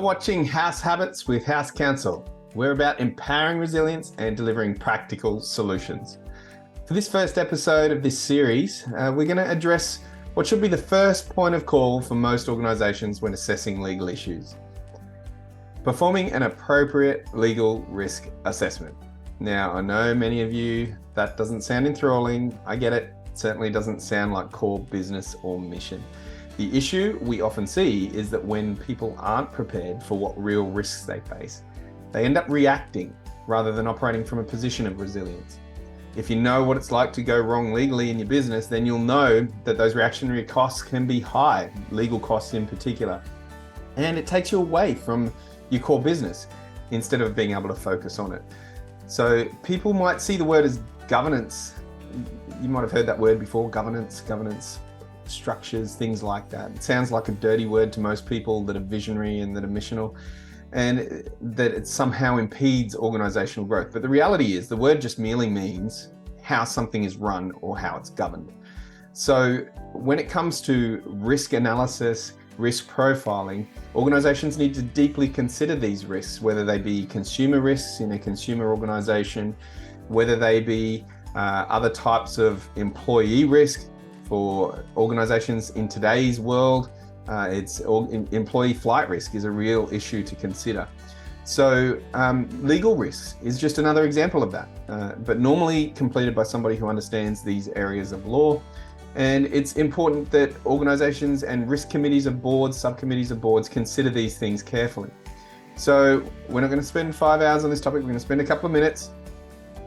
watching House Habits with House Counsel. We're about empowering resilience and delivering practical solutions. For this first episode of this series, we're going to address what should be the first point of call for most organizations when assessing legal issues. Performing an appropriate legal risk assessment. Now, I know many of you, that doesn't sound enthralling. I get it. It certainly doesn't sound like core business or mission. The issue we often see is that when people aren't prepared for what real risks they face, they end up reacting rather than operating from a position of resilience. If you know what it's like to go wrong legally in your business, then you'll know that those reactionary costs can be high, legal costs in particular. And it takes you away from your core business instead of being able to focus on it. So people might see the word as governance. You might have heard that word before, governance, structures, things like that. It sounds like a dirty word to most people that are visionary and that are missional, and that it somehow impedes organizational growth. But the reality is the word just merely means how something is run or how it's governed. So when it comes to risk analysis, risk profiling, organizations need to deeply consider these risks, whether they be consumer risks in a consumer organization, whether they be other types of employee risk. For organizations in today's world, employee flight risk is a real issue to consider. So legal risks is just another example of that, but normally completed by somebody who understands these areas of law. And it's important that organizations and risk committees of boards, subcommittees of boards consider these things carefully. So we're not going to spend 5 hours on this topic, we're going to spend a couple of minutes.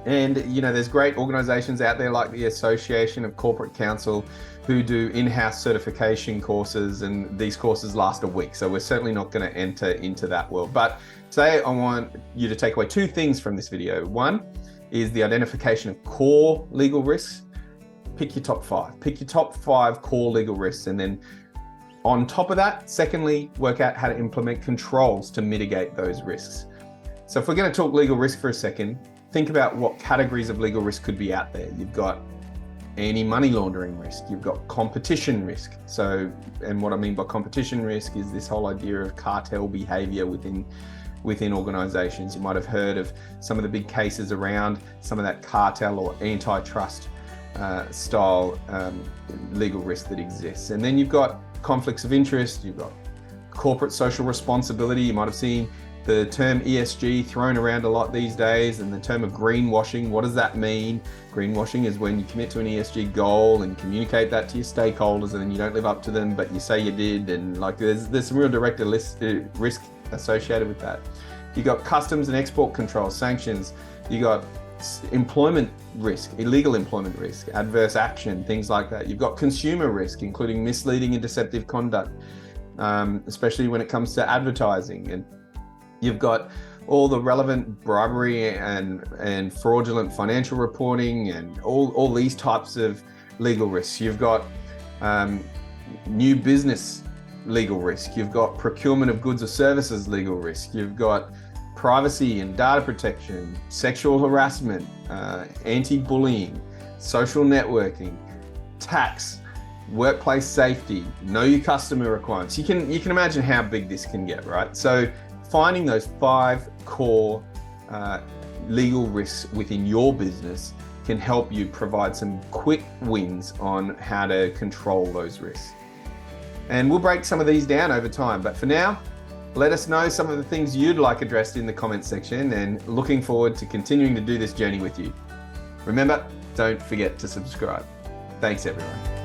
And, there's great organizations out there like the Association of Corporate Counsel who do in-house certification courses, and these courses last a week. So we're certainly not going to enter into that world. But today I want you to take away two things from this video. One is the identification of core legal risks. Pick your top five. Pick your top five core legal risks. And then on top of that, secondly, work out how to implement controls to mitigate those risks. So if we're going to talk legal risk for a second, think about what categories of legal risk could be out there. You've got anti-money laundering risk, you've got competition risk. So, and what I mean by competition risk is this whole idea of cartel behavior within organizations. You might have heard of some of the big cases around some of that cartel or antitrust style legal risk that exists. And then you've got conflicts of interest, you've got corporate social responsibility. You might have seen the term ESG thrown around a lot these days, and the term of greenwashing. What does that mean? Greenwashing is when you commit to an ESG goal and communicate that to your stakeholders, and then you don't live up to them, but you say you did. And there's some real direct risk associated with that. You got customs and export control, sanctions. You got employment risk, illegal employment risk, adverse action, things like that. You've got consumer risk, including misleading and deceptive conduct, especially when it comes to advertising. And you've got all the relevant bribery and fraudulent financial reporting and all these types of legal risks. You've got new business legal risk. You've got procurement of goods or services legal risk. You've got privacy and data protection, sexual harassment, anti-bullying, social networking, tax, workplace safety, know your customer requirements. You can imagine how big this can get, right? So finding those 5 core legal risks within your business can help you provide some quick wins on how to control those risks. And we'll break some of these down over time. But for now, let us know some of the things you'd like addressed in the comments section, and looking forward to continuing to do this journey with you. Remember, don't forget to subscribe. Thanks, everyone.